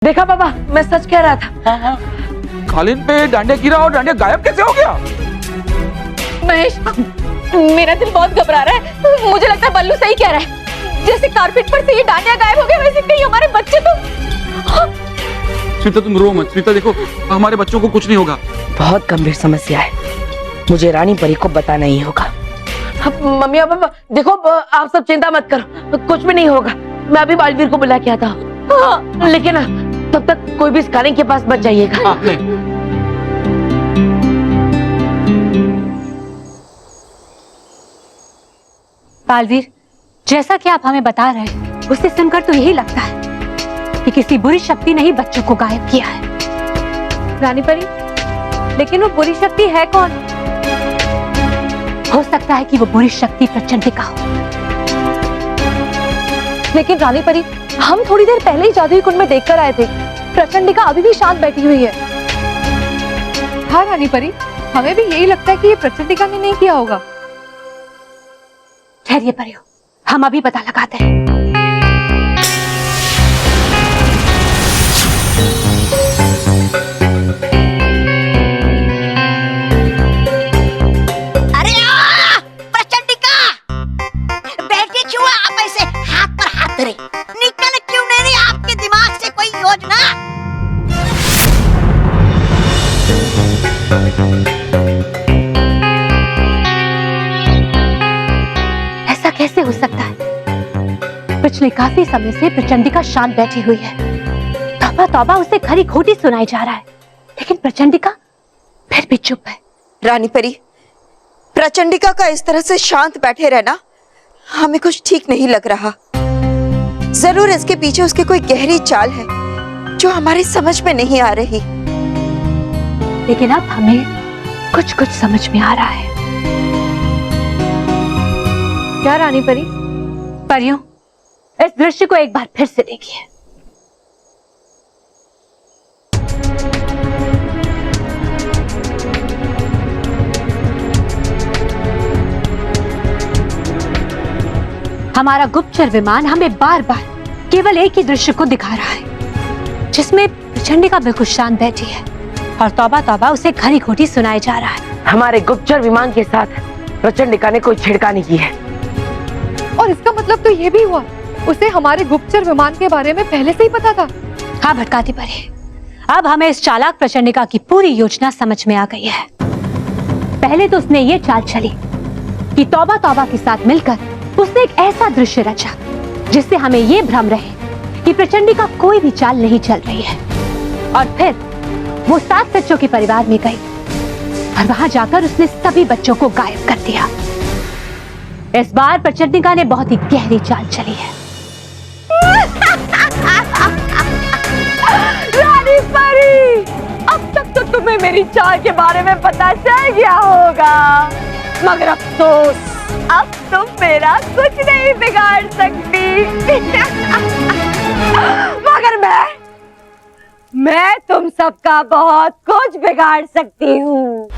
देखा पापा, मैं सच कह रहा था। हाँ हाँ, कालीन पे डांडिया गिरा और डांडिया गायब कैसे हो गया? महेश, मेरा दिल बहुत घबरा रहा है। मुझे लगता है बल्लू सही कह रहा है। जैसे कारपेट पर से ये डांडिया गायब हो गया, वैसे कहीं हमारे बच्चे तो। स्मिता तुम रो मत। स्मिता देखो, हमारे बच्चों को कुछ नहीं होगा। बहुत गंभीर समस्या है, मुझे रानी परी को बताना ही होगा। मम्मी और पापा देखो, आप सब चिंता मत करो, कुछ भी नहीं होगा। मैं अभी बालवीर को बुला के आता हूँ, लेकिन तब तक कोई भी इस कालीन के पास मत जाइएगा। हाँ, नहीं। बालवीर, जैसा कि आप हमें बता रहे हैं, उसे सुनकर तो यही लगता है कि किसी बुरी शक्ति ने ही बच्चों को गायब किया है। रानी परी, लेकिन वो बुरी शक्ति है कौन? हो सकता है कि वो बुरी शक्ति प्रचंडिका हो। लेकिन रानी परी, हम थोड़ी देर पहले ही जादुई कुंड में देखकर आए थे। प्रचंडिका अभी भी शांत बैठी हुई है। हाँ रानी परी, हमें भी यही लगता है कि ये प्रचंडिका ने नहीं किया होगा। ठहरिए परियो, हम अभी पता लगाते हैं। अरे प्रचंडिका, बैठे क्यों आप ऐसे हाथ पर हाथ धरे? निकल क्यों नहीं रही आपके दिमाग से कोई योजना? ऐसा कैसे हो सकता है? पिछले काफी समय से प्रचंडिका शांत बैठी हुई है। तौबा तौबा, उसे खरी खोटी सुनाई जा रहा है, लेकिन प्रचंडिका फिर भी चुप है। रानी परी, प्रचंडिका का इस तरह से शांत बैठे रहना हमें कुछ ठीक नहीं लग रहा। जरूर इसके पीछे उसकी कोई गहरी चाल है जो हमारी समझ में नहीं आ रही। लेकिन अब हमें कुछ कुछ समझ में आ रहा है। क्या रानी परी? परियों, इस दृश्य को एक बार फिर से देखिए। हमारा गुप्तचर विमान हमें बार बार केवल एक ही दृश्य को दिखा रहा है, जिसमें प्रचंडिका बिल्कुल शांत बैठी है और तौबा तौबा उसे खरी खोटी सुनाई जा रहा है। हमारे गुप्तचर विमान के साथ प्रचंडिका ने कोई छेड़खानी की है। और इसका मतलब तो ये भी हुआ, उसे हमारे गुप्तचर विमान के बारे में पहले से ही पता था। हाँ भटकाती परी, अब हमें इस चालाक प्रचंडिका की पूरी योजना समझ में आ गई है। पहले तो उसने ये चाल चली कि तौबा तौबा के साथ मिलकर उसने एक ऐसा दृश्य रचा जिससे हमें ये भ्रम रहे कि प्रचंडिका कोई भी चाल नहीं चल रही है। और फिर वो 7 बच्चों के परिवार में गई और वहां जाकर उसने सभी बच्चों को गायब कर दिया। इस बार प्रचंडिका ने बहुत ही गहरी चाल चली है। रानी परी, अब तक तो तुम्हें मेरी चाल के बारे में पता चल गया होगा, मगर अफसोस, अब तुम मेरा कुछ नहीं बिगाड़ सकती। मगर मैं तुम सबका बहुत कुछ बिगाड़ सकती हूँ।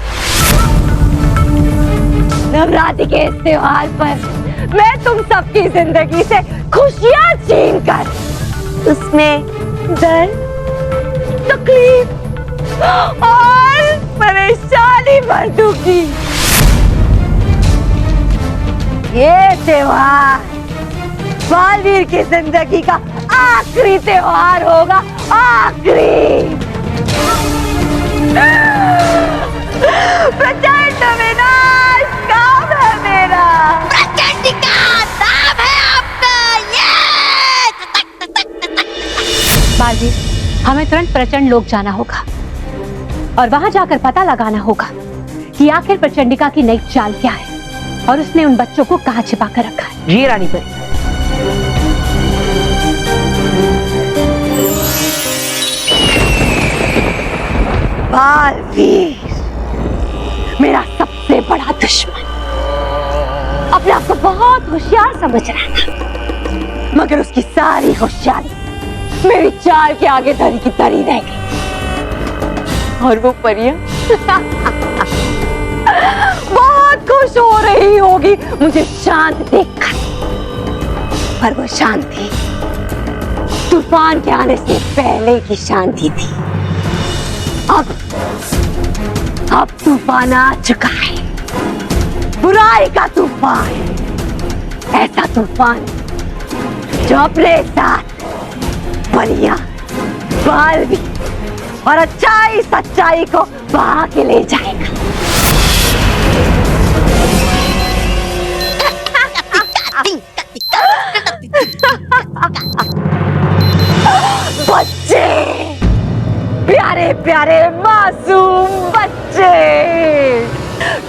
नवरात्रि के इस त्योहार पर मैं तुम सबकी जिंदगी से खुशियाँ छीन कर उसमें दर्द, तकलीफ और परेशानी भर दूंगी। ये त्योहार बालवीर की जिंदगी का आखिरी त्योहार होगा, आखिरी। प्रचंड विनाश काम है मेरा। प्रचंडिका नाम है आपका। ये बालवीर, हमें तुरंत प्रचंड लोक जाना होगा और वहां जाकर पता लगाना होगा कि आखिर प्रचंडिका की नई चाल क्या है और उसने उन बच्चों को कहां छिपा कर रखा है। जी रानी परी। बालवीर, मेरा सबसे बड़ा दुश्मन, अपने आप को बहुत होशियार समझ रहा था, मगर उसकी सारी होशियारी मेरी चाल के आगे धरी की धरी रह गई। और वो परियां बहुत खुश हो रही होगी मुझे शांत देखकर, पर वो शांति तूफान के आने से पहले की शांति थी। अब तूफान आ चुका है, बुराई का तूफान, ऐसा तूफान जो अपने साथ परियां, बाल भी और अच्छाई सच्चाई को बहा के ले जाएगा। बच्चे, प्यारे प्यारे मासूम बच्चे।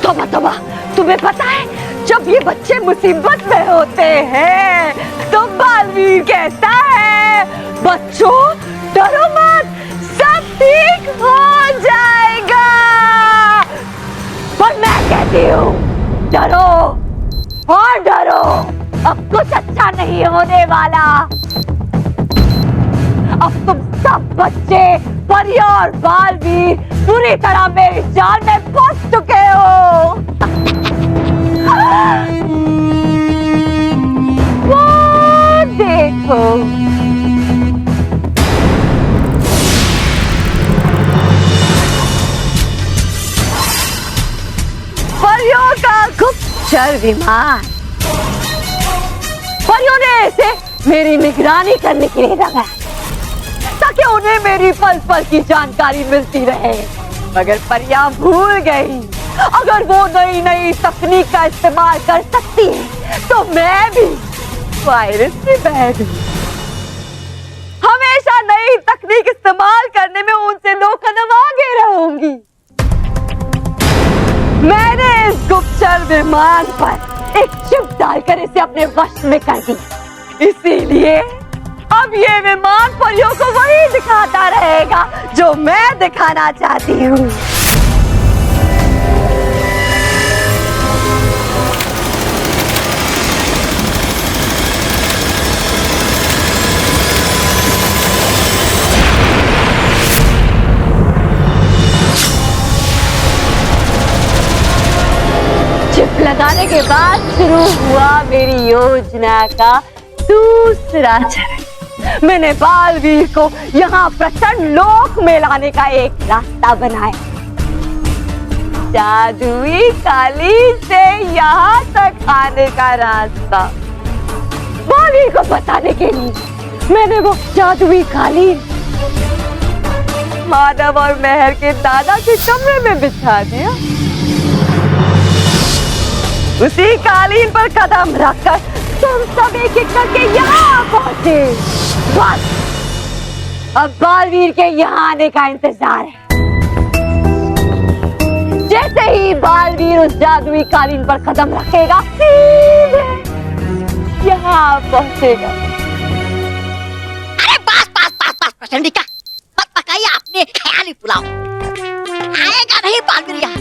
तोबा तोबा, तुम्हें पता है जब ये बच्चे मुसीबत में होते हैं तो बालवीर कहता है, बच्चों डरो मत, सब ठीक हो जाएगा। पर मैं कहती हूँ डरो और डरो, अब कुछ अच्छा नहीं होने वाला। अब तुम सब बच्चे, परियां और बालवीर पूरी तरह मेरी जाल में फंस चुके हो। वो देखो, परियों का गुप्तचर विमान। परियों ने इसे मेरी निगरानी करने के लिए रखा है ताकि उन्हें मेरी पल पल की जानकारी मिलती रहे। मगर परियां भूल गई, अगर वो नई नई तकनीक का इस्तेमाल कर सकती है तो मैं भी वायरस की बहन हूं। हमेशा नई तकनीक इस्तेमाल करने में उनसे 2 कदम आगे रहूंगी। मैंने इस गुप्तचर विमान पर एक चिप डालकर इसे अपने वश में कर दी, इसीलिए अब ये विमान परियों को वही दिखाता रहेगा जो मैं दिखाना चाहती हूँ। चिप लगाने के बाद शुरू हुआ मेरी योजना का दूसरा चरण। मैंने बालवीर को यहाँ प्रचंड लोक में लाने का एक रास्ता बनाया। जादुई कालीन से यहाँ तक आने का रास्ता बालवीर को बताने के लिए मैंने वो जादुई कालीन माधव और मेहर के दादा के कमरे में बिछा दिया। उसी कालीन पर कदम रखकर तुम सब एक एक करके यहाँ पहुंचे। बस अब बालवीर के यहाँ आने का इंतजार है। जैसे ही बालवीर उस जादुई कालीन पर कदम रखेगा सीधे यहाँ पहुंचेगा। अरे बस बस बस बस प्रचंडिका, मत पकाइए आपने ख्याली पुलाव। आएगा नहीं बालवीर यहाँ,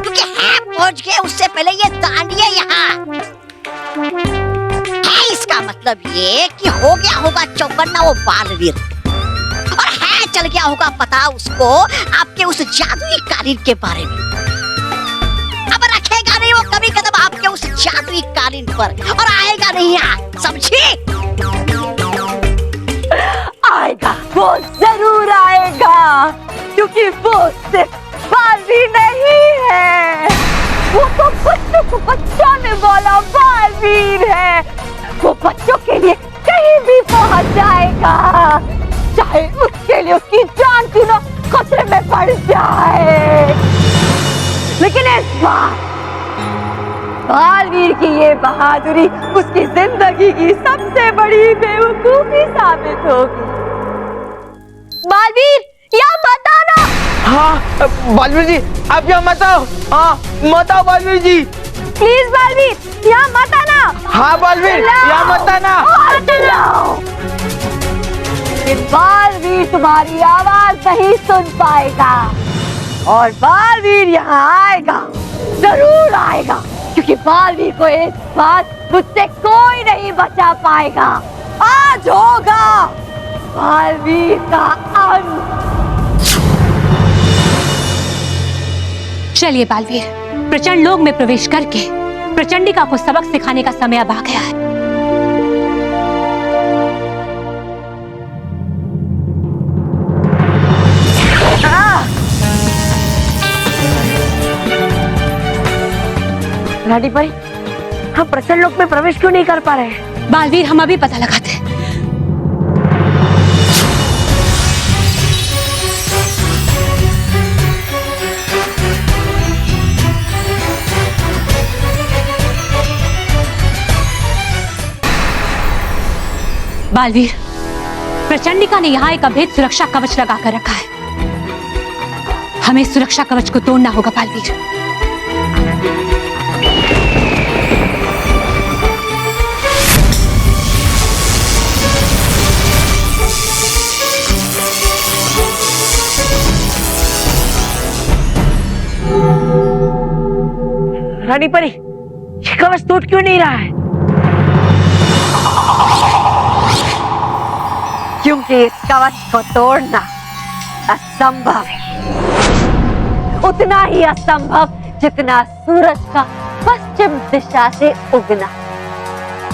क्योंकि है पहुंच गए उससे पहले ये दांडिया यहाँ है। इसका मतलब ये कि हो गया होगा चौकन्ना वो बालवीर, और है चल गया होगा पता उसको आपके उस जादुई कालीन के बारे में। अब रखेगा नहीं वो कभी कदम आपके उस जादुई कालीन पर, और आएगा नहीं यहाँ, समझी? आएगा, वो जरूर आएगा, क्योंकि वो सिर्फ बालवीर नहीं है, वो तो बच्चों को बचाने वाला बालवीर है। वो बच्चों के लिए कहीं भी पहुंच जाएगा, चाहे उसके लिए उसकी जान क्यों न खतरे में पड़ जाए। लेकिन इस बार बालवीर की ये बहादुरी उसकी जिंदगी की सबसे बड़ी बेवकूफी साबित होगी। बालवीर, यहाँ मत आना। हाँ बालवीर जी, आप यहाँ मत आओ। हाँ मत आओ बालवीर जी, प्लीज बालवीर, यहाँ मत आना। हाँ बालवीर, यहाँ मत आना। बालवीर तुम्हारी आवाज नहीं सुन पाएगा, और बालवीर यहाँ आएगा, जरूर आएगा, क्योंकि बालवीर को इस बार मुझसे कोई नहीं बचा पाएगा। आज होगा बालवीर का अंत। चलिए बालवीर, प्रचंड लोक में प्रवेश करके प्रचंडिका को सबक सिखाने का समय अब आ गया है। रानी परी, हम प्रचंड लोक में प्रवेश क्यों नहीं कर पा रहे हैं? बालवीर, हम अभी पता लगाते हैं। बालवीर, प्रचंडिका ने यहाँ एक अभेद सुरक्षा कवच लगाकर रखा है। हमें इस सुरक्षा कवच को तोड़ना होगा बालवीर। रानी परी, ये कवच टूट क्यों नहीं रहा है? क्योंकि इस कवच को तोड़ना असंभव है, उतना ही असंभव जितना सूरज का पश्चिम दिशा से उगना।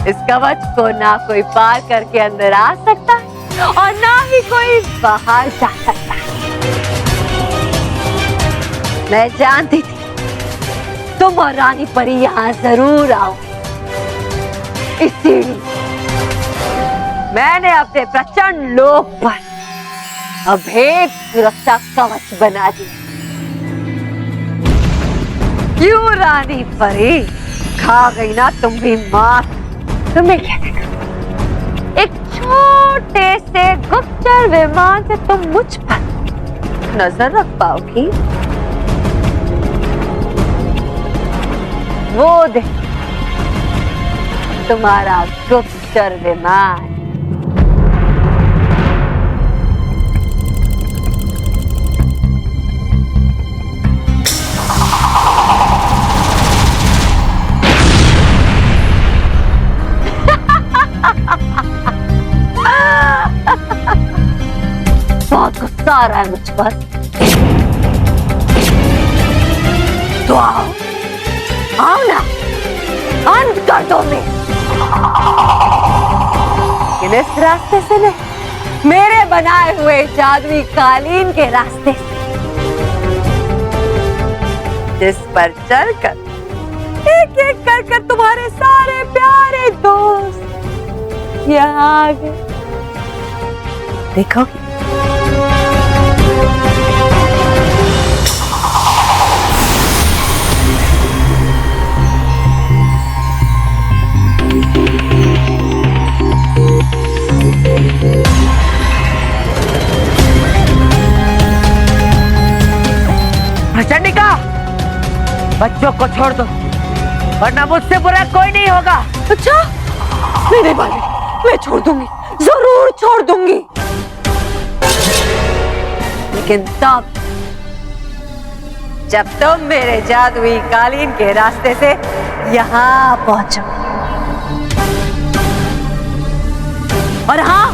इस कवच को ना कोई पार करके अंदर आ सकता है और ना ही कोई बाहर जा सकता है। मैं जानती थी तुम और रानी परी यहाँ जरूर आओ, इसीलिए मैंने अपने प्रचंड लोक पर अभेद सुरक्षा कवच बना दिया। क्यों रानी परी, खा गई ना तुम भी मार? तुम्हें क्या देखा? एक छोटे से गुप्तचर विमान से तुम मुझ पर नजर रख पाओगी? वो देख तुम्हारा गुप्तचर विमान। बहुत गुस्सा आ रहा है मुझ पर, तो आओ ना, अंत कर दो मैं। लेकिन इस रास्ते से नहीं, मेरे बनाए हुए जादुई कालीन के रास्ते से, जिस पर चलकर एक एक कर तुम्हारे सारे प्यारे दोस्त यहाँ आ गए। देखोगे? प्रचंडिका, बच्चों को छोड़ दो, वरना मुझसे बुरा कोई नहीं होगा। अच्छा, मेरे बारे मैं छोड़ दूंगी, जरूर छोड़ दूंगी, लेकिन तब जब तुम मेरे जादुई कालीन के रास्ते से यहाँ पहुंचो। और हाँ,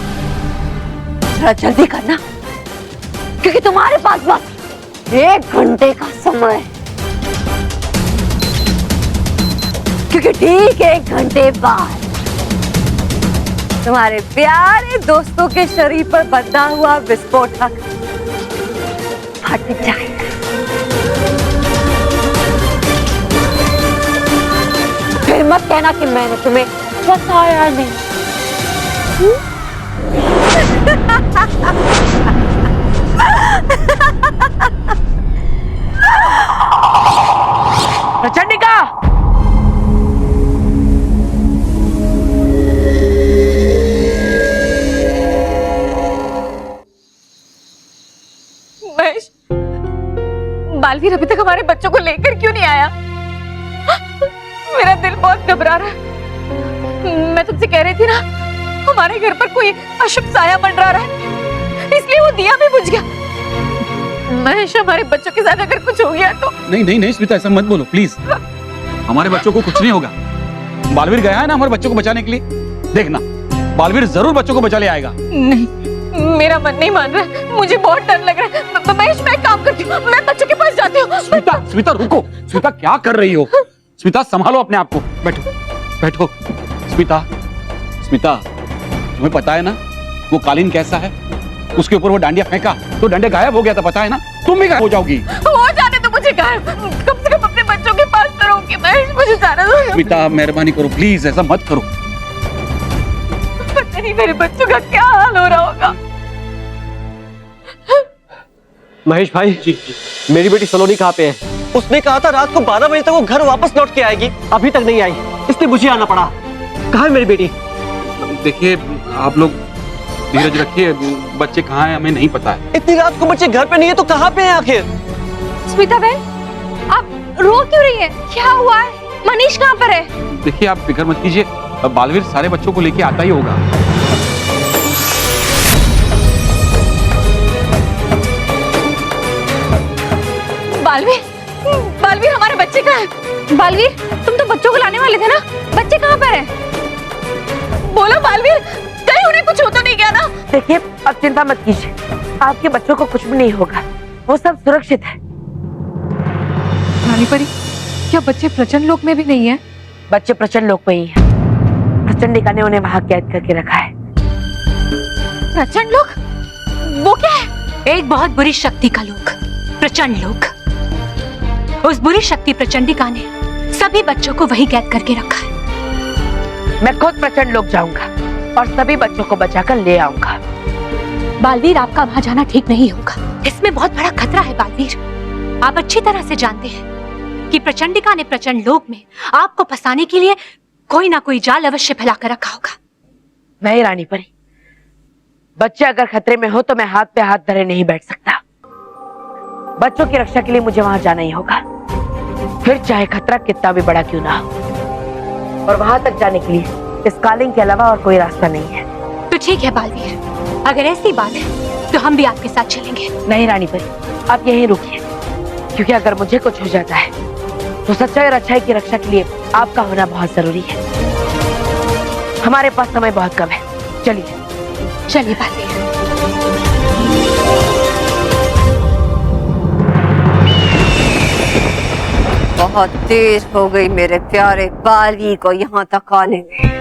थोड़ा जल्दी करना, क्योंकि तुम्हारे पास बस 1 घंटे का समय है। क्योंकि ठीक 1 घंटे बाद तुम्हारे प्यारे दोस्तों के शरीर पर बंधा हुआ विस्फोटक फट जाएगा। फिर मत कहना कि मैंने तुम्हें बताया नहीं। प्रचंडिका, महेश, बालवीर अभी तक हमारे बच्चों को लेकर क्यों नहीं आया? मेरा दिल बहुत घबरा रहा है। मैं तुमसे कह रही थी ना, हमारे घर पर कोई अशुभ साया मंडरा रहा है, इसलिए वो दिया भी बुझ गया। महेश, हमारे बच्चों के साथ अगर कुछ हो गया तो? नहीं नहीं नहीं स्मिता, ऐसा मत बोलो प्लीज। हमारे बच्चों को कुछ नहीं होगा। बालवीर गया है ना हमारे बच्चों को बचाने के लिए। देखना, बालवीर जरूर बच्चों को बचा ले आएगा। नहीं, मेरा मन नहीं मान रहा, मुझे बहुत डर लग रहा है। महेश, मैं एक काम करती हूँ, मैं बच्चों के पास जाती हूँ। स्मिता, स्मिता रुको। स्मिता क्या कर रही हो? स्मिता संभालो अपने आप को। बैठो बैठो। स्मिता, स्मिता तुम्हें पता है ना वो कालीन कैसा है? उसके ऊपर वो डांडिया फेंका तो डांडिया गायब हो गया था, पता है ना? तुम भी गायब हो जाओगी। हो जाने तो मुझे गायब, कम से कम अपने बच्चों के पास तो रहूंगी। महेश मुझे जाना दो। स्मिता मेहरबानी करो प्लीज, ऐसा मत करो। पता नहीं मेरे बच्चों का क्या हाल हो रहा होगा। महेश भाई जी, मेरी बेटी सलोनी कहाँ पे है? उसने कहा था रात को 12 बजे तक वो घर वापस लौट के आएगी, अभी तक नहीं आई, इसलिए मुझे आना पड़ा। कहाँ है मेरी बेटी? देखिए आप लोग धीरज रखिए, बच्चे कहाँ हैं हमें नहीं पता है। इतनी रात को बच्चे घर पे नहीं है तो कहाँ पे हैं आखिर? स्मिता बहन, आप रो क्यों रही हैं? क्या हुआ है? मनीष कहाँ पर है? देखिए आप फिक्र मत कीजिए, बालवीर सारे बच्चों को लेके आता ही होगा। बालवीर, बालवीर हमारे बच्चे कहाँ हैं? बालवीर, तुम तो बच्चों को लाने वाले थे ना, बच्चे कहाँ पर हैं? बोलो बालवीर, कहीं उन्हें कुछ होता नहीं क्या ना? देखिए अब चिंता मत कीजिए, आपके बच्चों को कुछ भी नहीं होगा, वो सब सुरक्षित है। रानी परी, क्या बच्चे प्रचंड लोक में भी नहीं है? बच्चे प्रचंड लोक में ही है, प्रचंडिका ने उन्हें वहां कैद करके रखा है। प्रचंड लोक? वो क्या है? एक बहुत बुरी शक्ति का लोक, प्रचंड लोक। उस बुरी शक्ति प्रचंडिका ने सभी बच्चों को वही कैद करके रखा है। मैं खुद प्रचंड लोक जाऊंगा और सभी बच्चों को बचाकर ले आऊंगा। बालवीर, आपका वहां जाना ठीक नहीं होगा, इसमें बहुत बड़ा खतरा है। बालवीर, आप अच्छी तरह से जानते हैं कि प्रचंडिका ने प्रचंड लोक में आपको फंसाने के लिए कोई ना कोई जाल अवश्य फैलाकर रखा होगा। नहीं रानी परी, बच्चे अगर खतरे में हो तो मैं हाथ पे हाथ धरे नहीं बैठ सकता। बच्चों की रक्षा के लिए मुझे वहां जाना ही होगा, फिर चाहे खतरा कितना भी बड़ा क्यों ना हो। और वहां तक जाने के लिए इस कालिंग के अलावा और कोई रास्ता नहीं है। तो ठीक है बालवीर, अगर ऐसी बात है तो हम भी आपके साथ चलेंगे। नहीं रानी परी, आप यहीं रुकिए, क्योंकि अगर मुझे कुछ हो जाता है तो सच्चाई और अच्छाई की रक्षा के लिए आपका होना बहुत जरूरी है। हमारे पास समय बहुत कम है, चलिए। चलिए बालवीर। बहुत देर हो गई मेरे प्यारे बालवीर को यहाँ तक आने में।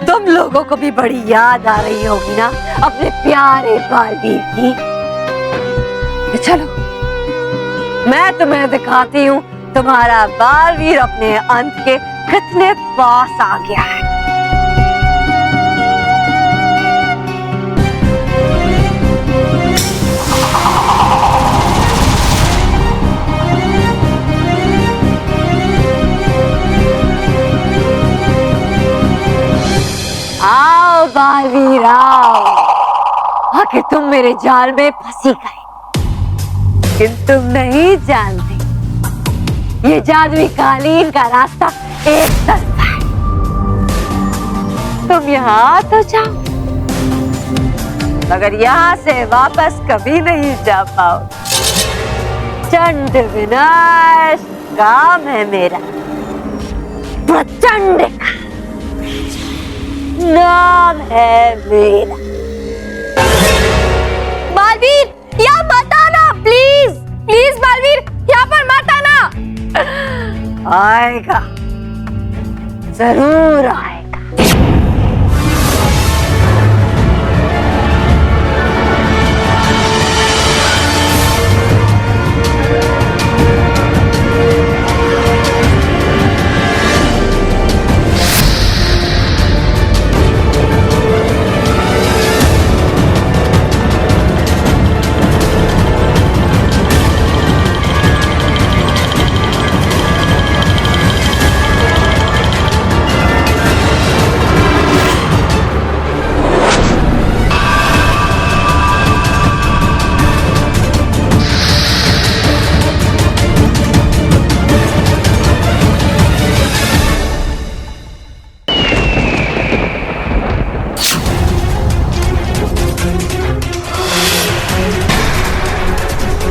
तुम लोगों को भी बड़ी याद आ रही होगी ना अपने प्यारे बालवीर की। चलो मैं तुम्हें दिखाती हूँ तुम्हारा बालवीर अपने अंत के कितने पास आ गया है। आओ बालवीर आओ, आखिर तुम मेरे जाल में फंसी गई, किंतु तुम नहीं जानती ये जादुई कालीन का रास्ता एक तरफा है। तुम यहाँ तो जाओ, मगर यहाँ से वापस कभी नहीं जा पाओ। चंड विनाश काम है मेरा, प्रचंडिका नाम है मेरा। बालवीर, यहाँ मत आना प्लीज, प्लीज बालवीर, यहाँ पर मत आना। आएगा, जरूर आएगा।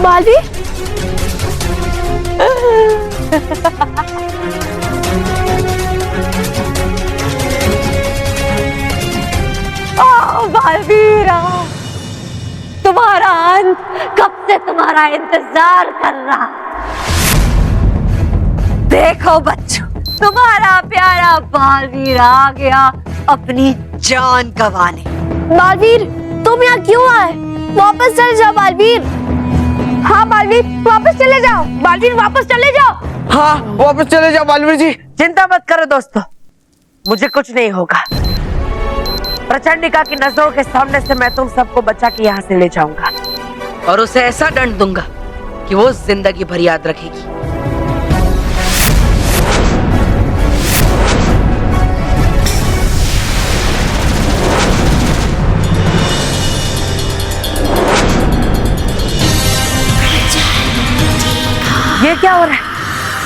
बालवीर, आओ बालवीर आओ, तुम्हारा अंत कब से तुम्हारा इंतजार कर रहा। देखो बच्चों, तुम्हारा प्यारा बालवीर आ गया अपनी जान गंवाने। बालवीर, तुम यहाँ क्यों आए? वापस चले जाओ बालवीर। हाँ बालवीर, वापस चले जाओ। बालवीर वापस चले जाओ। हाँ वापस चले जाओ बालवीर जी। चिंता मत करो दोस्तों, मुझे कुछ नहीं होगा। प्रचंडिका की नजरों के सामने से मैं तुम सबको बचा के यहाँ से ले जाऊंगा और उसे ऐसा दंड दूंगा कि वो जिंदगी भर याद रखेगी। ये क्या हो रहा है?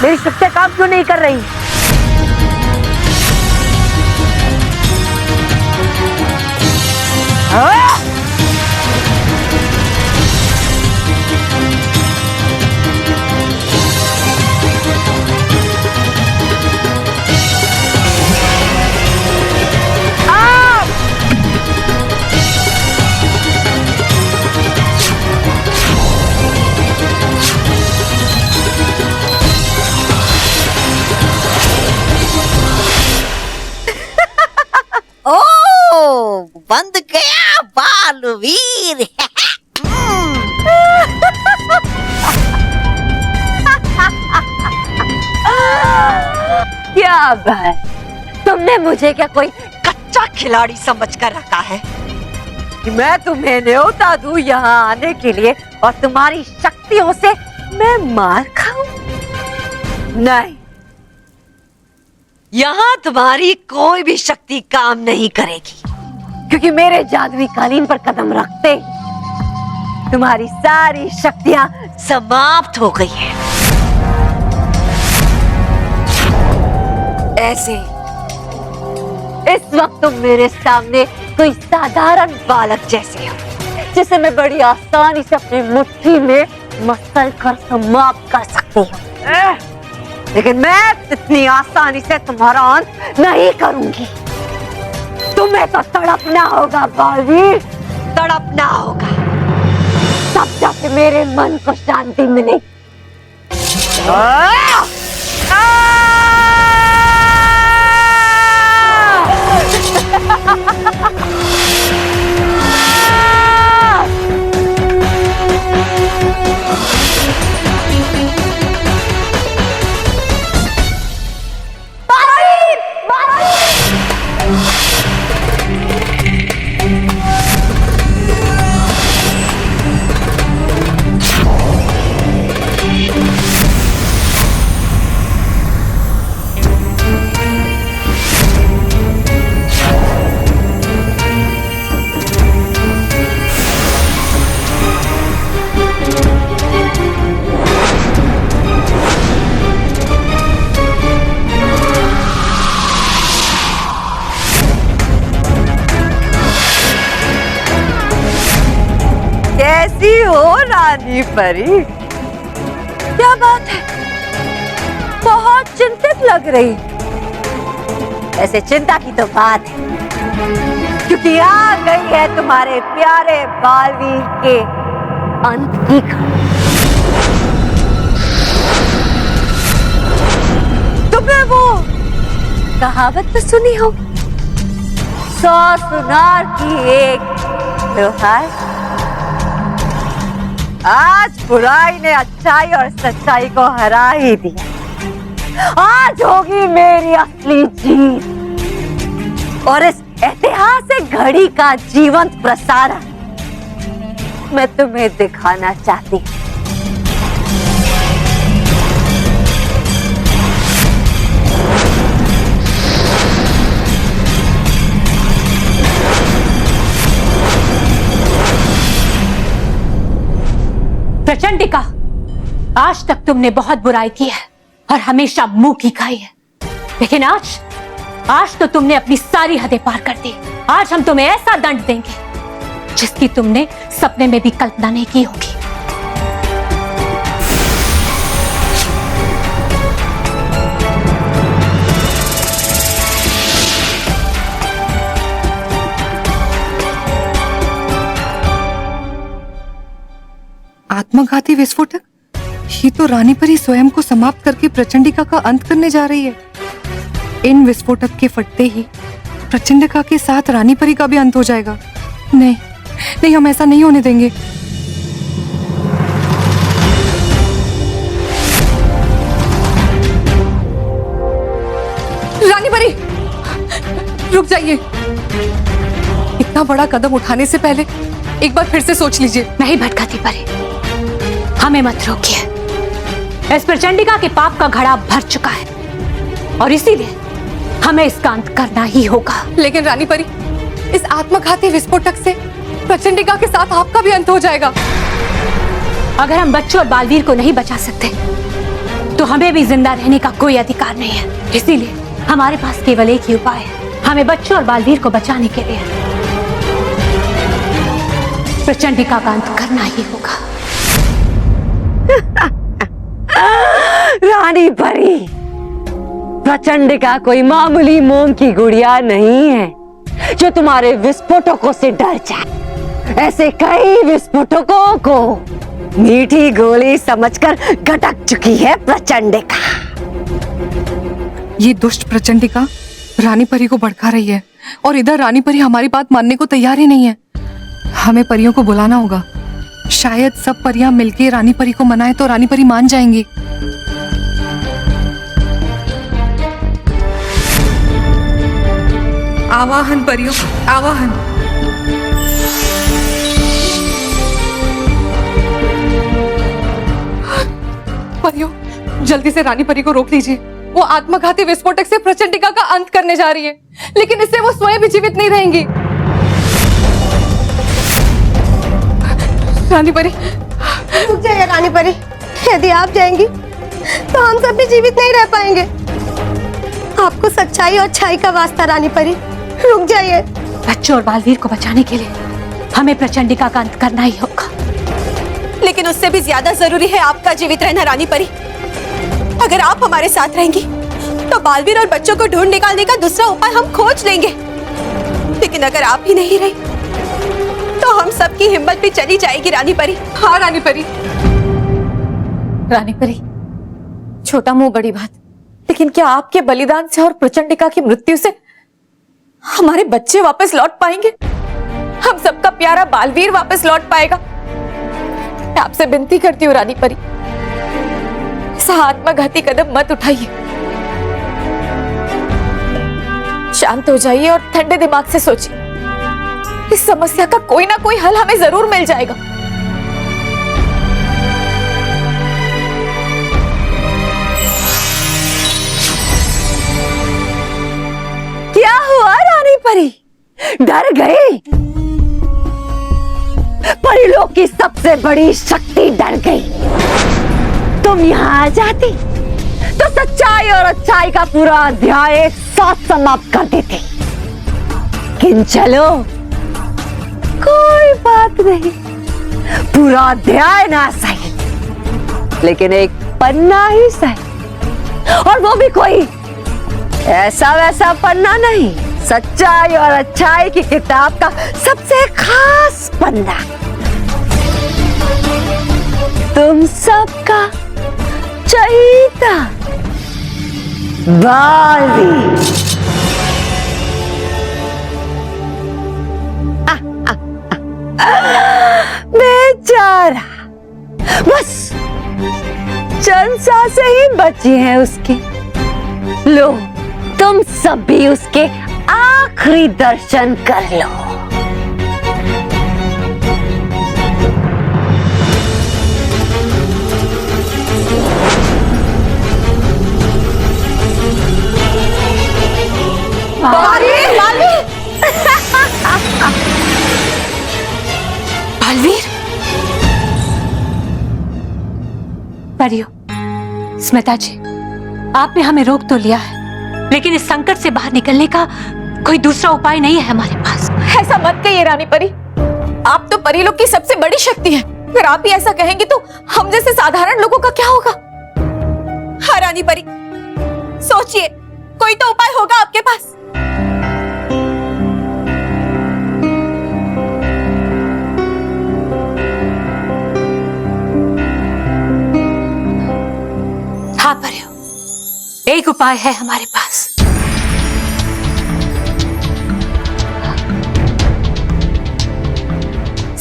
मेरी शक्तियां काम क्यों नहीं कर रही? ओ बंद गया बालवीर। क्या बात, तुमने मुझे क्या कोई कच्चा खिलाड़ी समझ कर रखा है कि मैं तुम्हें न्योता दूं यहाँ आने के लिए और तुम्हारी शक्तियों से मैं मार खाऊं? नहीं, यहाँ तुम्हारी कोई भी शक्ति काम नहीं करेगी, क्योंकि मेरे जादुई कालीन पर कदम रखते ही तुम्हारी सारी शक्तियां समाप्त हो गई हैं। ऐसे इस वक्त तुम मेरे सामने कोई साधारण बालक जैसे हो, जिसे मैं बड़ी आसानी से अपनी मुट्ठी में मसल कर समाप्त कर सकती हूँ, लेकिन मैं इतनी आसानी से तुम्हारा अंत नहीं करूंगी। तुम्हें तो तड़पना होगा बालवीर, तड़पना होगा, तब जाके मेरे मन को शांति मिलेगी। कैसी हो रानी परी? क्या बात है, बहुत चिंतित लग रही। ऐसे चिंता की तो बात है, क्योंकि आ गई है तुम्हारे प्यारे बालवीर के अंत की खबर। तुमने वो कहावत तो सुनी हो, 100 सुनार की एक त्योहार। आज बुराई ने अच्छाई और सच्चाई को हरा ही दिया। आज होगी मेरी असली जीत और इस ऐतिहासिक घड़ी का जीवंत प्रसारण मैं तुम्हें दिखाना चाहती हूँ। प्रचंडिका, आज तक तुमने बहुत बुराई की है और हमेशा मुंह की खाई है, लेकिन आज तो तुमने अपनी सारी हदें पार कर दी। आज हम तुम्हें ऐसा दंड देंगे जिसकी तुमने सपने में भी कल्पना नहीं की होगी। आत्मघाती विस्फोटक? ये तो रानी परी स्वयं को समाप्त करके प्रचंडिका का अंत करने जा रही है। इन विस्फोटक के फटते ही प्रचंडिका के साथ रानी परी का भी अंत हो जाएगा। नहीं नहीं, हम ऐसा नहीं होने देंगे। रानी परी, रुक जाइए। इतना बड़ा कदम उठाने से पहले एक बार फिर से सोच लीजिए। नहीं भटकाती परी, हमें मत रोकिए। इस प्रचंडिका के पाप का घड़ा भर चुका है और इसीलिए हमें इसका अंत करना ही होगा। लेकिन रानी परी, इस आत्मघाती विस्फोटक से प्रचंडिका के साथ आपका भी अंत हो जाएगा। अगर हम बच्चों और बालवीर को नहीं बचा सकते तो हमें भी जिंदा रहने का कोई अधिकार नहीं है। इसीलिए हमारे पास केवल एक ही उपाय है, हमें बच्चों और बालवीर को बचाने के लिए प्रचंडिका का अंत करना ही होगा। रानी परी, प्रचंडिका कोई मामूली मोम की गुड़िया नहीं है जो तुम्हारे विस्फोटकों से डर जाए। ऐसे कई विस्फोटकों को मीठी गोली समझकर गटक चुकी है प्रचंडिका। ये दुष्ट प्रचंडिका रानी परी को भड़का रही है और इधर रानी परी हमारी बात मानने को तैयार ही नहीं है। हमें परियों को बुलाना होगा। शायद सब परियां मिलके रानी परी को मनाए तो रानी परी मान जाएंगी। आवाहन परियों, आवाहन। परियों, जल्दी से रानी परी को रोक लीजिए। वो आत्मघाती विस्फोटक से प्रचंडिका का अंत करने जा रही है, लेकिन इससे वो स्वयं भी जीवित नहीं रहेंगी। रानी परी, रुक जाइए रानी परी, यदि आप जाएंगी तो हम सब भी जीवित नहीं रह पाएंगे। आपको सच्चाई और अच्छाई का वास्ता रानी परी, रुक जाइए। बच्चों और बालवीर को बचाने के लिए हमें प्रचंडिका का अंत करना ही होगा। लेकिन उससे भी ज्यादा जरूरी है आपका जीवित रहना रानी परी। अगर आप हमारे साथ रहेंगी तो बालवीर और बच्चों को ढूंढ निकालने का दूसरा उपाय हम खोज लेंगे। लेकिन अगर आप ही नहीं रही तो हम सबकी हिम्मत भी चली जाएगी रानी परी। हाँ रानी परी। रानी परी, छोटा मुंह बड़ी बात, लेकिन क्या आपके बलिदान से और प्रचंडिका की मृत्यु से हमारे बच्चे वापस लौट पाएंगे? हम सबका प्यारा बालवीर वापस लौट पाएगा? मैं आपसे विनती करती हूँ रानी परी, ऐसा आत्मघाती कदम मत उठाइए। शांत हो जाइए और ठंडे दिमाग से सोचिए। इस समस्या का कोई ना कोई हल हमें जरूर मिल जाएगा। क्या हुआ रानी परी, डर गई? परिलोक की सबसे बड़ी शक्ति डर गई। तुम यहाँ आ जाती तो सच्चाई और अच्छाई का पूरा अध्याय एक साथ समाप्त कर देती। लेकिन चलो, कोई बात नहीं, पूरा अध्याय ना सही लेकिन एक पन्ना ही सही, और वो भी कोई ऐसा वैसा पन्ना नहीं, सच्चाई और अच्छाई की किताब का सबसे खास पन्ना। तुम सबका चहीता बालवीर। बेचारा, बस चंद सांसें ही बची हैं उसकी। लो, तुम सब भी उसके आखिरी दर्शन कर लो। बालवीर, परियो, स्मिता जी, आपने हमें रोक तो लिया है, लेकिन इस संकट से बाहर निकलने का कोई दूसरा उपाय नहीं है हमारे पास। ऐसा मत कहिए रानी परी, आप तो परिलोक की सबसे बड़ी शक्ति है। अगर आप ही ऐसा कहेंगे तो हम जैसे साधारण लोगों का क्या होगा? हाँ रानी परी, सोचिए, कोई तो उपाय होगा आपके पास। हाँ परियो, एक उपाय है हमारे पास।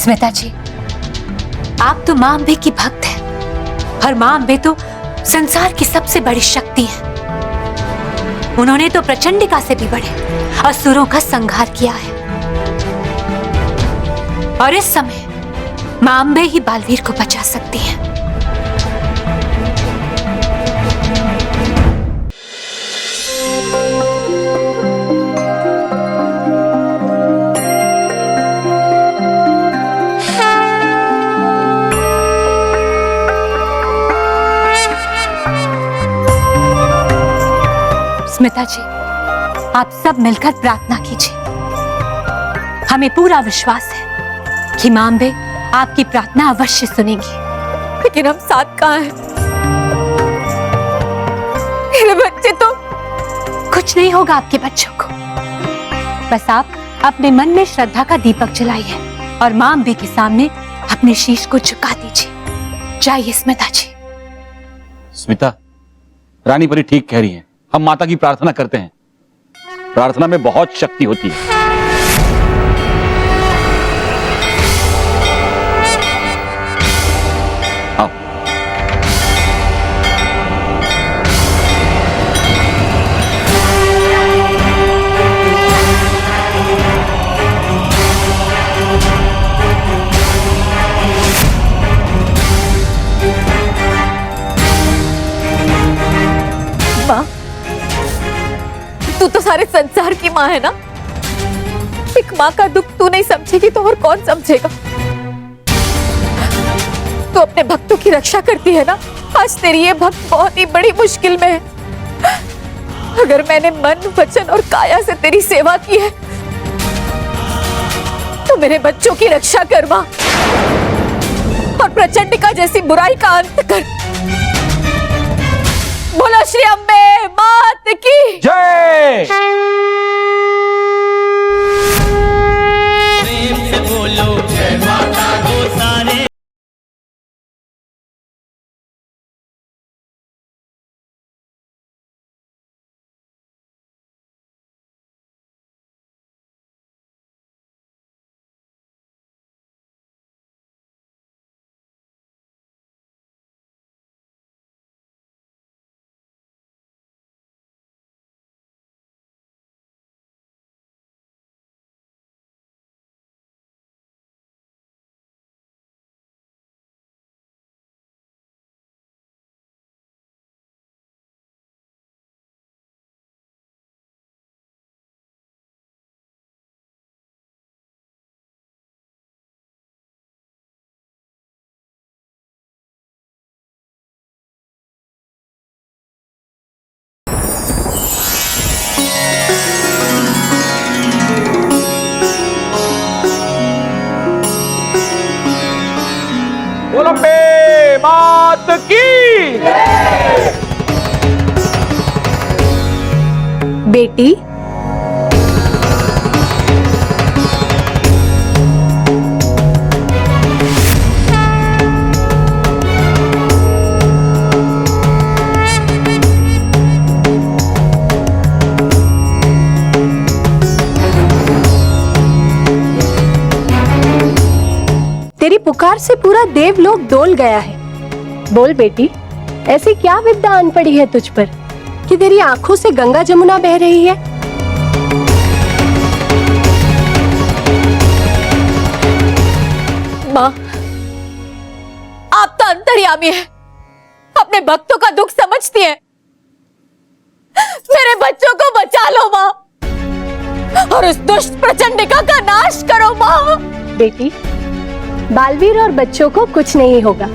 स्मिता जी, आप तो मां अम्बे की भक्त हैं और मां अम्बे तो संसार की सबसे बड़ी शक्ति है। उन्होंने तो प्रचंडिका से भी बड़े असुरों का संहार किया है और इस समय मां अम्बे ही बालवीर को बचा सकती हैं। स्मिता जी, आप सब मिलकर प्रार्थना कीजिए। हमें पूरा विश्वास है कि मां अम्बे आपकी प्रार्थना अवश्य सुनेंगी। लेकिन हम साथ कहाँ हैं? मेरे बच्चे तो कुछ नहीं होगा आपके बच्चों को। बस आप अपने मन में श्रद्धा का दीपक जलाइए और मां अम्बे के सामने अपने शीश को झुका दीजिए। जाइए स्मिता जी। स्मिता, रानी परी ठीक कह रही है। हम माता की प्रार्थना करते हैं। प्रार्थना में बहुत शक्ति होती है। आओ। माँ, तू तो सारे संसार की माँ है ना। एक माँ का दुख तू नहीं समझेगी तो और कौन समझेगा? तू अपने भक्तों की रक्षा करती है ना। आज तेरी ये भक्त बहुत ही बड़ी मुश्किल में है। अगर मैंने मन, वचन और काया से तेरी सेवा की है तो मेरे बच्चों की रक्षा कर माँ, और प्रचंडिका जैसी बुराई का अंत कर। बोलो श्री अम्बे मात की जय। बोलो जय माता दो सारे। अम्बे मात की। बेटी, तेरी पुकार से पूरा देवलोक डोल गया है। बोल बेटी, ऐसी क्या विद्या आन पड़ी है तुझ पर कि तेरी आंखों से गंगा जमुना बह रही है? माँ, आप तो अंतर्यामी है, अपने भक्तों का दुख समझती है। मेरे बच्चों को बचा लो माँ, और उस दुष्ट प्रचंडिका का नाश करो माँ। बेटी, बालवीर और बच्चों को कुछ नहीं होगा।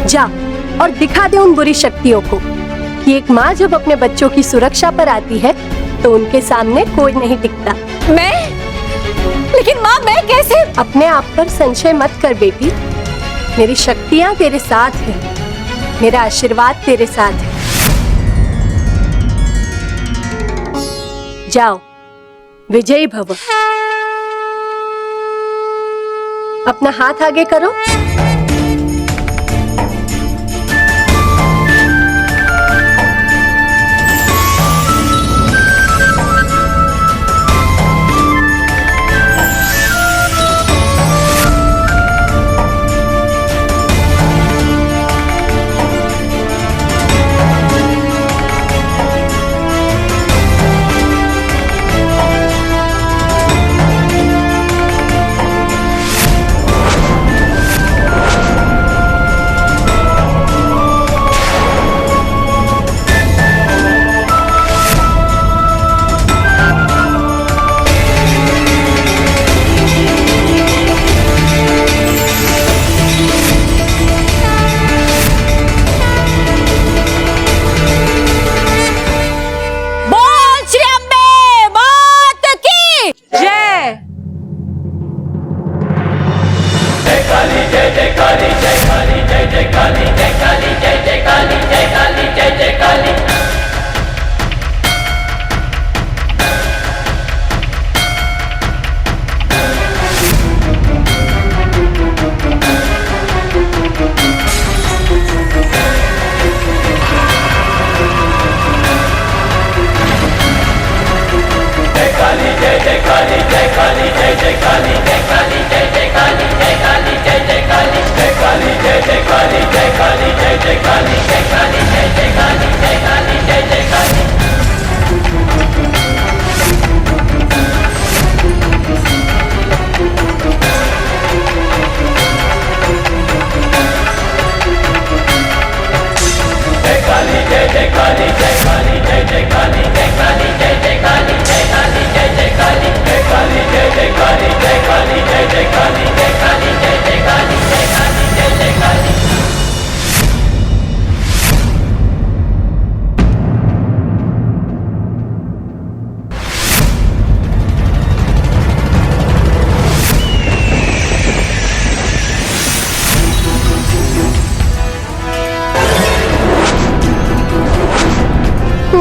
जा और दिखा दे उन बुरी शक्तियों को कि एक माँ जब अपने बच्चों की सुरक्षा पर आती है तो उनके सामने कोई नहीं टिकता। लेकिन माँ, मैं कैसे? अपने आप पर संशय मत कर बेटी। मेरी शक्तियाँ तेरे साथ है, मेरा आशीर्वाद तेरे साथ है। जाओ, विजयी भव। अपना हाथ आगे करो।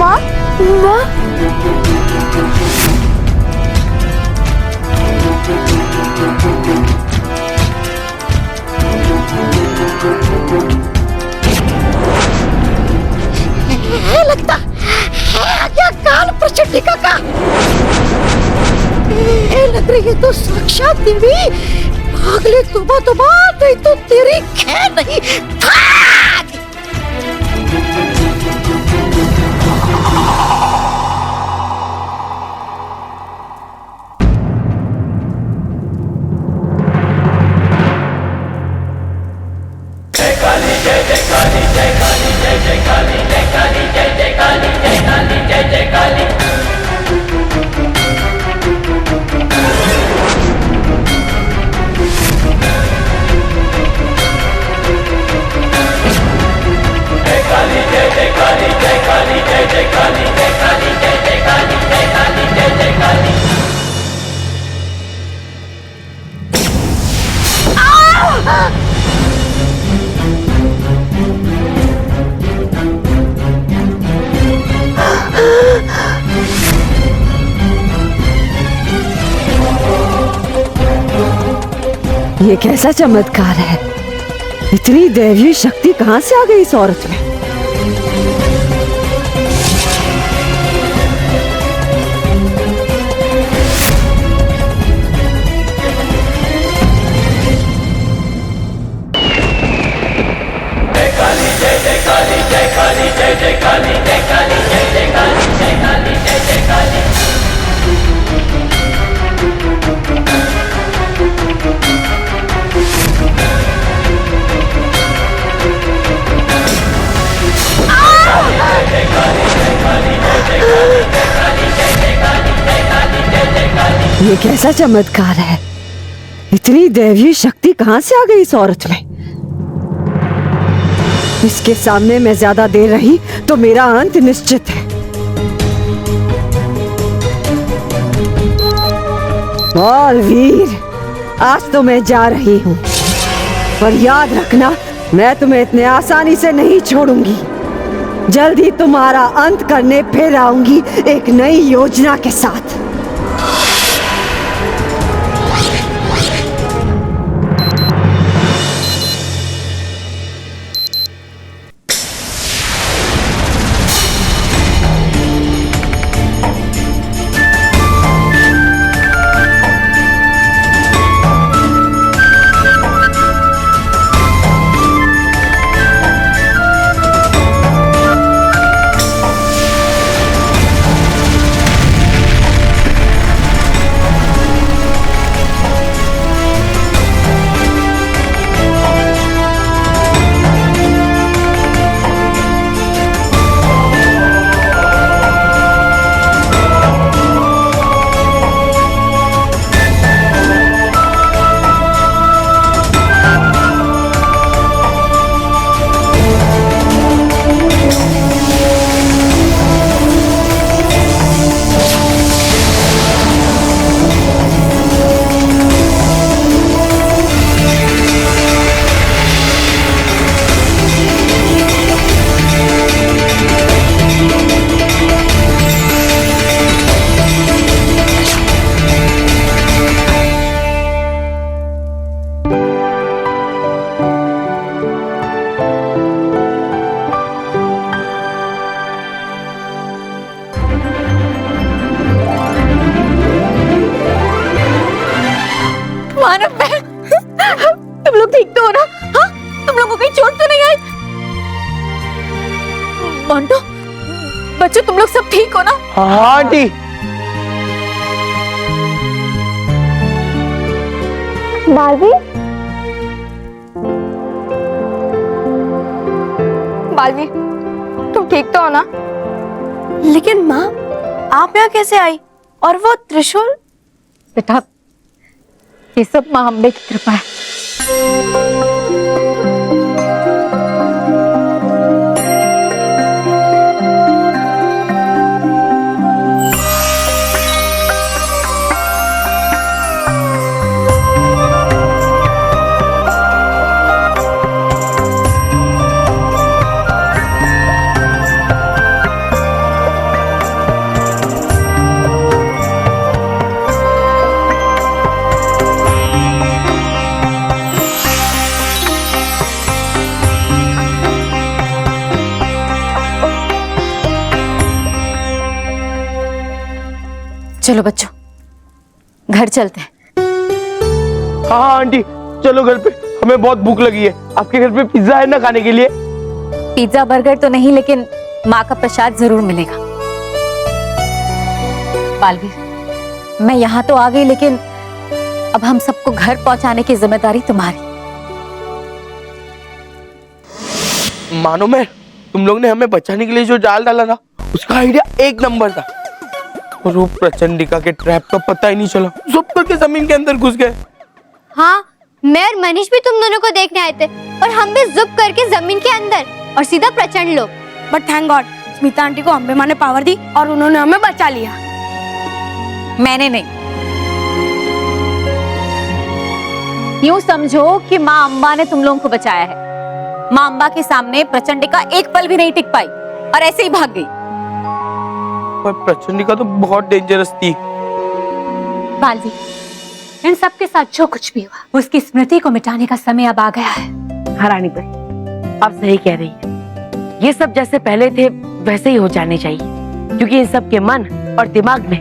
माँ माँ लगता है क्या काल प्रचंडिका का लग रही है तो साक्षात देवी। अगले तोबा तोबा नहीं तो तेरी खैर नहीं। ये कैसा चमत्कार है? इतनी दैवीय शक्ति कहाँ से आ गई इस औरत में? ये कैसा चमत्कार है? इतनी दैवीय शक्ति कहाँ से आ गई इस औरत में? इसके सामने मैं ज्यादा देर रही तो मेरा अंत निश्चित है। बालवीर, आज तो मैं जा रही हूँ, पर याद रखना मैं तुम्हें इतने आसानी से नहीं छोड़ूंगी। जल्दी तुम्हारा अंत करने फिर आऊंगी एक नई योजना के साथ। तुम लोग ठीक तो हो ना? हाँ, तुम लोगों को कहीं चोट तो नहीं आई? मोंटो, बच्चों तुम लोग सब ठीक हो ना? हाँ आंटी। बालवीर, तुम ठीक तो हो ना? लेकिन माँ, आप यहाँ कैसे आई? और वो त्रिशूल? बेटा, ये सब माँ अम्बे की कृपा है। चलो बच्चों, घर चलते हैं। हाँ आंटी, चलो घर पे, हमें बहुत भूख लगी है। आपके घर पे पिज्जा है ना खाने के लिए? पिज्जा बर्गर तो नहीं, लेकिन माँ का प्रसाद जरूर मिलेगा। बालवीर, मैं यहाँ तो आ गई, लेकिन अब हम सबको घर पहुँचाने की जिम्मेदारी तुम्हारी। मानो मैं, तुम लोग ने हमें बचाने के लिए जो जाल डाला ना, उसका आइडिया एक नंबर था। और वो प्रचंडिका के ट्रैप का पता ही नहीं चला, सब करके जमीन के अंदर घुस गए। हाँ, मैं और मनीष भी तुम दोनों को देखने आए थे, और हम भी जुप करके जमीन के अंदर और सीधा प्रचंड लोग। But thank God, Smita aunty को अम्बे माँ ने पावर दी और उन्होंने हमें बचा लिया। मैंने नहीं। यूं समझो कि माँ अम्बा ने तुम लोगों को बचाया है। माँ अम्बा के सामने प्रचंडिका एक पल भी नहीं टिक पाई और ऐसे ही भाग गई। पर प्रचंडिका तो बहुत डेंजरस थी। बालवीर, इन सब के साथ जो कुछ भी हुआ, उसकी स्मृति को मिटाने का समय अब आ गया है। हाँ रानी परी, आप सही कह रही है। ये सब जैसे पहले थे वैसे ही हो जाने चाहिए, क्योंकि इन सब के मन और दिमाग में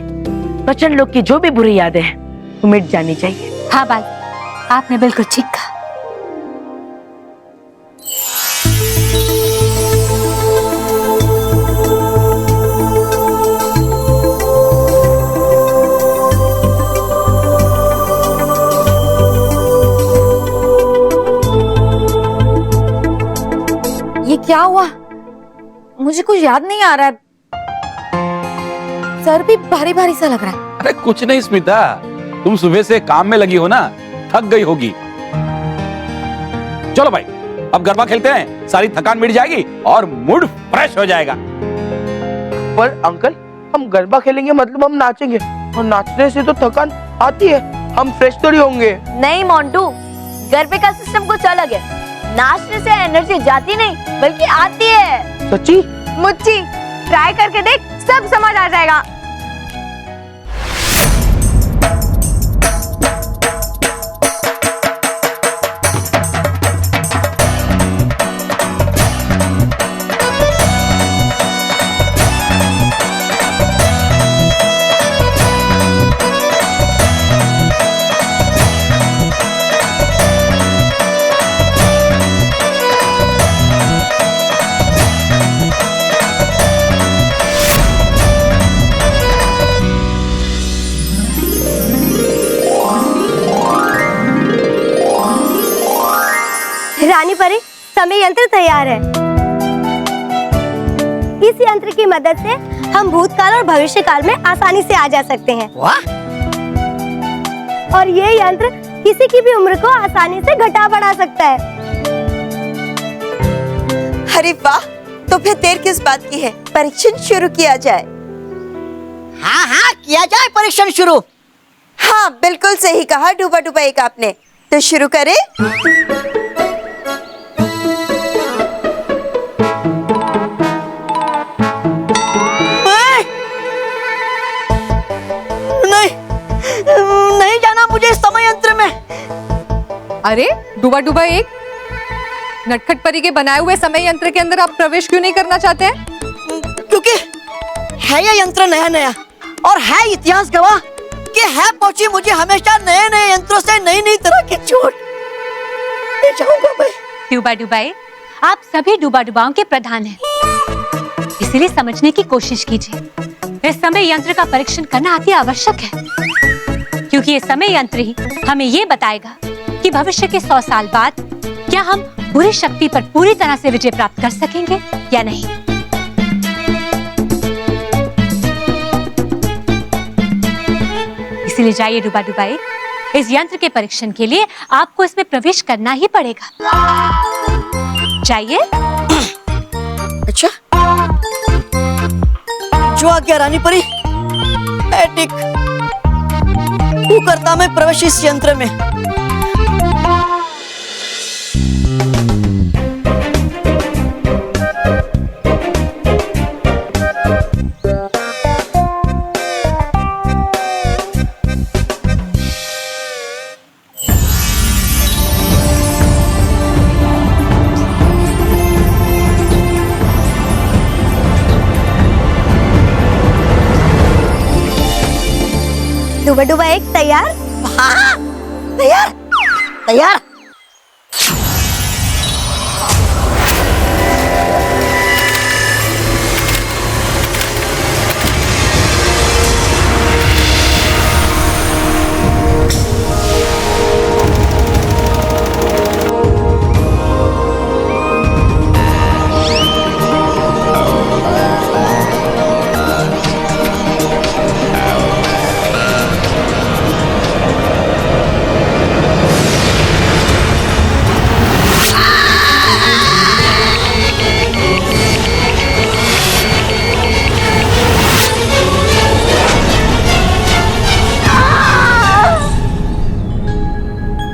प्रचंड लोग की जो भी बुरी यादें हैं वो मिट जानी चाहिए। हाँ बाल, आपने बिल्कुल ठीक कहा। ये क्या हुआ? मुझे कुछ याद नहीं आ रहा है। सर भी भारी भारी सा लग रहा है। अरे कुछ नहीं स्मिता, तुम सुबह से काम में लगी हो ना, थक गई होगी। चलो भाई, अब गरबा खेलते हैं, सारी थकान मिट जाएगी और मूड फ्रेश हो जाएगा। पर अंकल, हम गरबा खेलेंगे मतलब हम नाचेंगे, और नाचने से तो थकान आती है, हम फ्रेश थोड़ी होंगे। नहीं मोंटू, गरबे का सिस्टम कुछ अलग है। नाचने से एनर्जी जाती नहीं बल्कि आती है। सच्ची? मुच्ची, ट्राई करके देख, सब समझ आ जाएगा। रानी परी, समय यंत्र तैयार है। इस यंत्र की मदद से हम भूतकाल और भविष्य काल में आसानी से आ जा सकते हैं। वाह! और ये यंत्र किसी की भी उम्र को आसानी से घटा बढ़ा सकता है। अरे वाह, तो फिर देर किस बात की है, परीक्षण शुरू किया जाए। हाँ हाँ, किया जाए परीक्षण शुरू। हाँ बिल्कुल सही कहा डूबा डूबा एक आपने। तो शुरू करें। नहीं जाना मुझे समय यंत्र में। अरे डूबा डूबा एक, नटखट परी के बनाए हुए समय यंत्र के अंदर आप प्रवेश क्यों नहीं करना चाहते हैं? क्योंकि है ये यंत्र नया नया, और है इतिहास गवाह कि है पहुंची मुझे हमेशा नए नए यंत्रों से नई नई तरह की चोट। ले जाऊंगा मैं। डूबा डुबाए, आप सभी डूबा डुबाओं के प्रधान हैं, इसलिए समझने की कोशिश कीजिए। इस समय यंत्र का परीक्षण करना अति आवश्यक है, क्योंकि ये समय यंत्र ही हमें ये बताएगा कि भविष्य के 100 साल बाद क्या हम बुरी शक्ति पर पूरी तरह से विजय प्राप्त कर सकेंगे या नहीं। इसीलिए जाइए डूबा डुबाए, इस यंत्र के परीक्षण के लिए आपको इसमें प्रवेश करना ही पड़ेगा। जाइए। अच्छा, जो आज्ञा रानी परी। एटिक तू करता मैं प्रवेश इस यंत्र में। डुबा डुबा एक तैयार। हाँ, तैयार तैयार।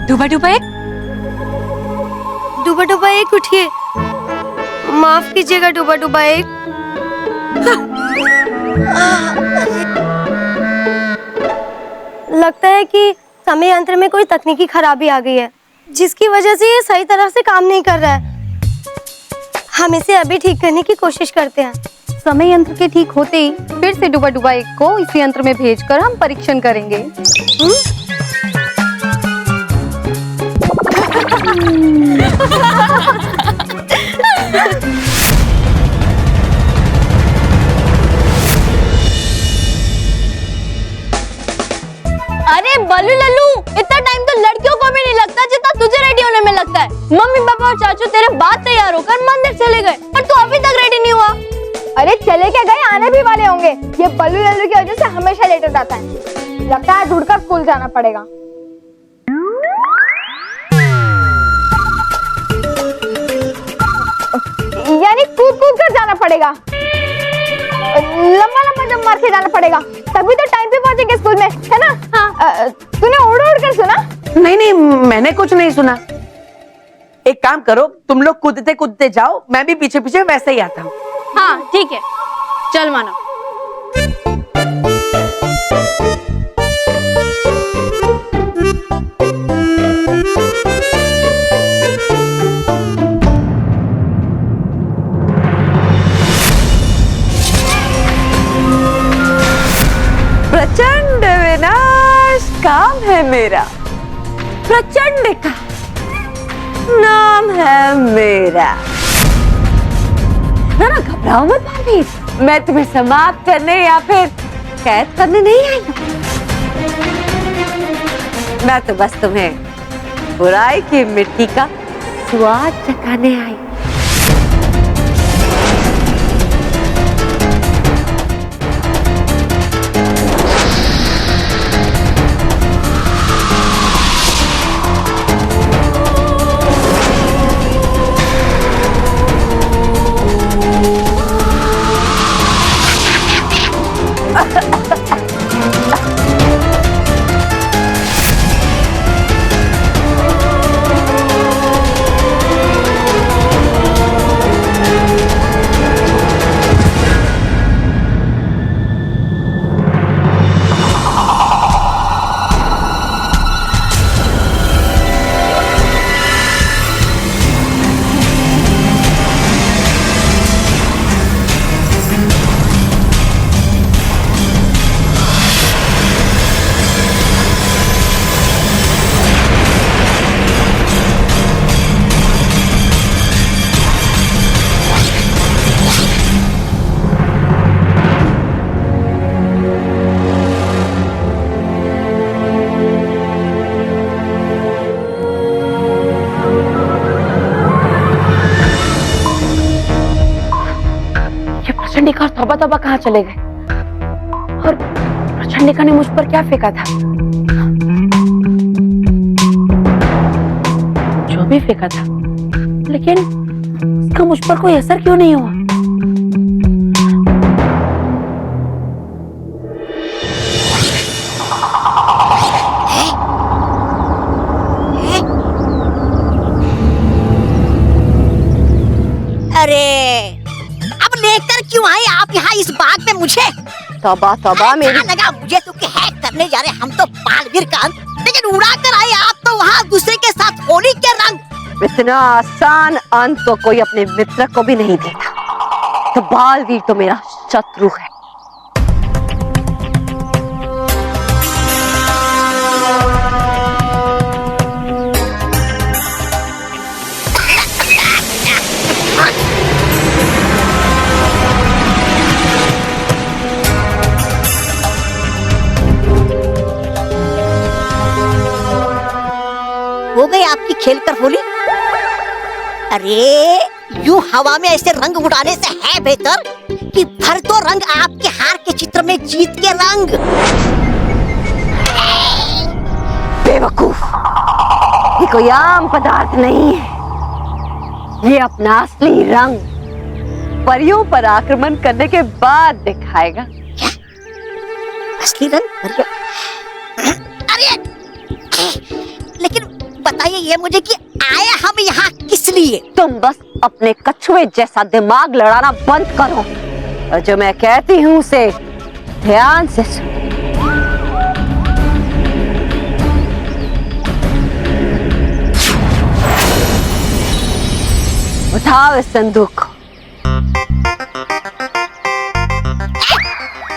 डुबा डुबा एक, डुबा डुबा एक उठिए, माफ कीजिएगा डुबा डुबा एक। लगता है कि समय यंत्र में कोई तकनीकी खराबी आ गई है, जिसकी वजह से ये सही तरह से काम नहीं कर रहा है। हम इसे अभी ठीक करने की कोशिश करते हैं। समय यंत्र के ठीक होते ही फिर से डुबा डुबा एक को इस यंत्र में भेजकर हम परीक्षण करेंगे। अरे बल्लू लल्लू, इतना टाइम तो लड़कियों को भी नहीं लगता जितना तुझे रेडी होने में लगता है। मम्मी पापा और चाचू तेरे बाद तैयार होकर मंदिर चले गए, पर तू अभी तक रेडी नहीं हुआ। अरे चले क्या गए, आने भी वाले होंगे। ये बल्लू लल्लू की वजह से हमेशा लेट हो जाता है। लगता है ढूंढकर स्कूल जाना पड़ेगा। यानी कूद कूद कर जाना पड़ेगा, लंबा लंबा जंप मार के जाना पड़ेगा, तभी तो टाइम पे पहुंचेंगे स्कूल में, है ना? हाँ। तूने उड़ उड़ कर सुना? नहीं नहीं, मैंने कुछ नहीं सुना। एक काम करो, तुम लोग कूदते कूदते जाओ, मैं भी पीछे पीछे वैसे ही आता हूँ। हाँ ठीक है, चल मानो। प्रचंड विनाश काम है मेरा, प्रचंड का नाम है मेरा। ना घबराओ मत भाभी, मैं तुम्हें समाप्त करने या फिर कैद करने नहीं आई हूँ। मैं तो बस तुम्हें बुराई की मिट्टी का स्वाद चखाने आई। प्रचंडिका और तौबा तौबा कहाँ चले गए? और प्रचंडिका ने मुझ पर क्या फेंका था? जो भी फेंका था, लेकिन इसका मुझ पर कोई असर क्यों नहीं हुआ? अरे अब लेकर क्यों आए आप यहाँ इस बाग में मुझे? तौबा तौबा मेरी लगा मुझे तो कि हैक करने जा रहे हम तो बालवीर का अंत, लेकिन उड़ा कर आए आप तो वहाँ दूसरे के साथ होली के रंग। इतना आसान अंत तो कोई अपने मित्र को भी नहीं देता। तो बालवीर तो मेरा शत्रु है। खेलकर होली। अरे यूं हवा में ऐसे रंग उड़ाने से है बेहतर कि भर दो रंग आपके हार के चित्र में जीत के रंग। बेवकूफ, ये कोई आम पदार्थ नहीं है, ये अपना असली रंग परियों पर आक्रमण करने के बाद दिखाएगा। क्या? असली रंग परियों? अरे लेकिन बताइए ये मुझे कि आए हम यहाँ किस लिए? तुम बस अपने कछुए जैसा दिमाग लड़ाना बंद करो और जो मैं कहती हूँ उसे ध्यान से सुनो। उठाओ इस संदूक को।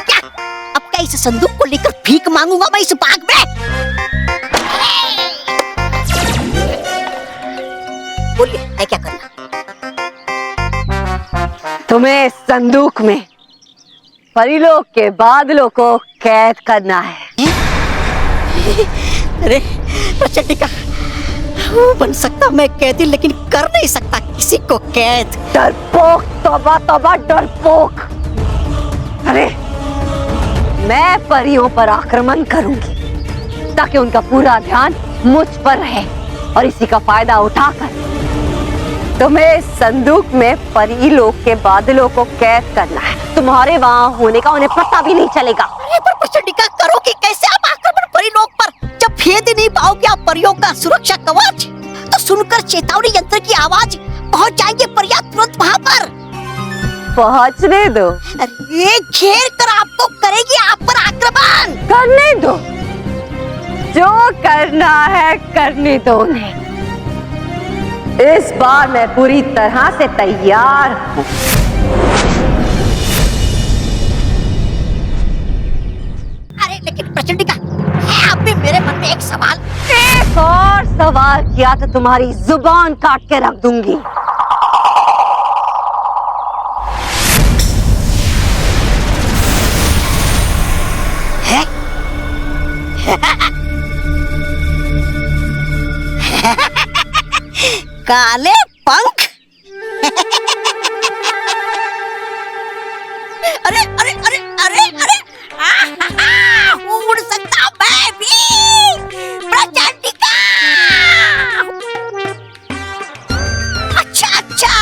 क्या? अब क्या इस संदूक को लेकर भीख मांगूंगा मैं इस बाग में? बोलिए है क्या करना? तुम्हें इस संदूक में परिलोक के बादलों को कैद करना है। अरे प्रचंडिका, वो बन सकता मैं कैदी, लेकिन कर नहीं सकता किसी को कैद। डरपोक, तौबा तौबा डरपोक। अरे मैं परियों पर आक्रमण करूंगी ताकि उनका पूरा ध्यान मुझ पर रहे और इसी का फायदा उठाकर तुम्हें इस संदूक में परीलोक के बादलों को कैद करना है। तुम्हारे वहाँ होने का उन्हें पता भी नहीं चलेगा। अरे पर प्रचंडिका, करोगे कैसे आप आक्रमण परीलोक पर? जब भेद नहीं पाओगे आप परियों का सुरक्षा कवच, तो सुनकर चेतावनी यंत्र की आवाज पहुंच जाएंगे परियां तुरंत वहाँ पर। पहुंचने दो। अरे घेर कर आपको करेगी आप पर आक्रमण। करने दो, जो करना है करने दो उन्हें। इस बार मैं पूरी तरह से तैयार हूँ। अरे लेकिन प्रचंडिका, है अब भी मेरे मन में एक सवाल। एक और सवाल किया तो तुम्हारी जुबान काट के रख दूंगी। है? काले पंख? अरे अरे अरे अरे अरे उड़ सकता मैं भी प्रचंडिका। अच्छा अच्छा,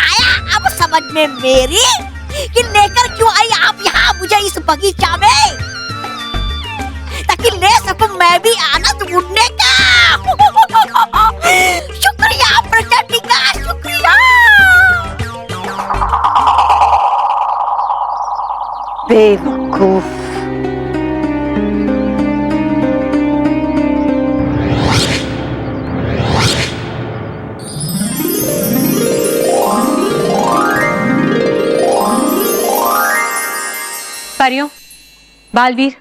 आया अब समझ में मेरी कि लेकर क्यों आई आप यहाँ मुझे इस बगीचा में, ताकि ले सकूं मैं भी आनंद उड़ने का। शुक्रिया प्रचंडिका, शुक्रिया। बेवकूफ। परियों, बालवीर,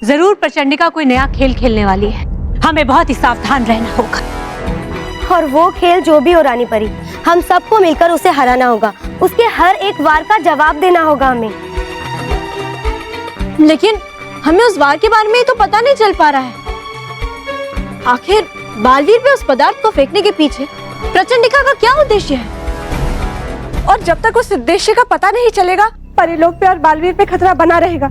जरूर प्रचंडिका कोई नया खेल खेलने वाली है। हमें बहुत ही सावधान रहना होगा। और वो खेल जो भी हो रानी परी, हम सबको मिलकर उसे हराना होगा। उसके हर एक वार का जवाब देना होगा हमें। लेकिन हमें उस वार के बारे में तो पता नहीं चल पा रहा है। आखिर बालवीर पे उस पदार्थ को फेंकने के पीछे प्रचंडिका का क्या उद्देश्य है? और जब तक उस उद्देश्य का पता नहीं चलेगा, परिलोक पे और बालवीर पे खतरा बना रहेगा।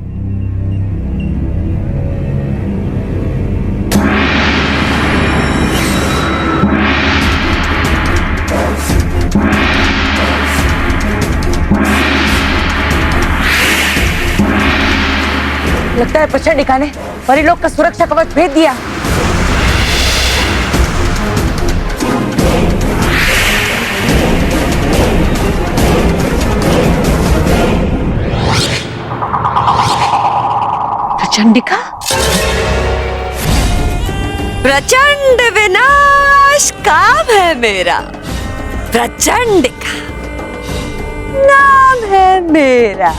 लगता है प्रचंडिका ने परिलोक का सुरक्षा कवच भेद दिया। प्रचंडिका, प्रचंड विनाश काम है मेरा। प्रचंडिका नाम है मेरा,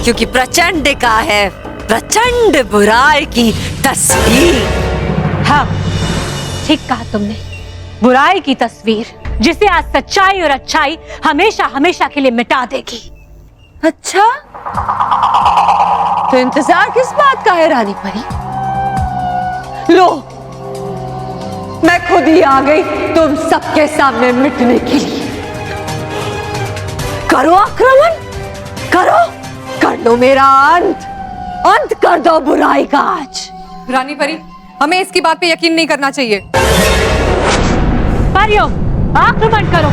क्योंकि प्रचंडिका है प्रचंड बुराई की तस्वीर। हाँ, ठीक कहा तुमने। बुराई की तस्वीर जिसे आज सच्चाई और अच्छाई हमेशा हमेशा के लिए मिटा देगी। अच्छा, तो इंतजार किस बात का है रानी परी? लो, मैं खुद ही आ गई तुम सबके सामने मिटने के लिए। करो आक्रमण, करो, कर लो मेरा अंत कर दो बुराई का आज। रानी परी, हमें इसकी बात पे यकीन नहीं करना चाहिए। परियों, आक्रमण करो।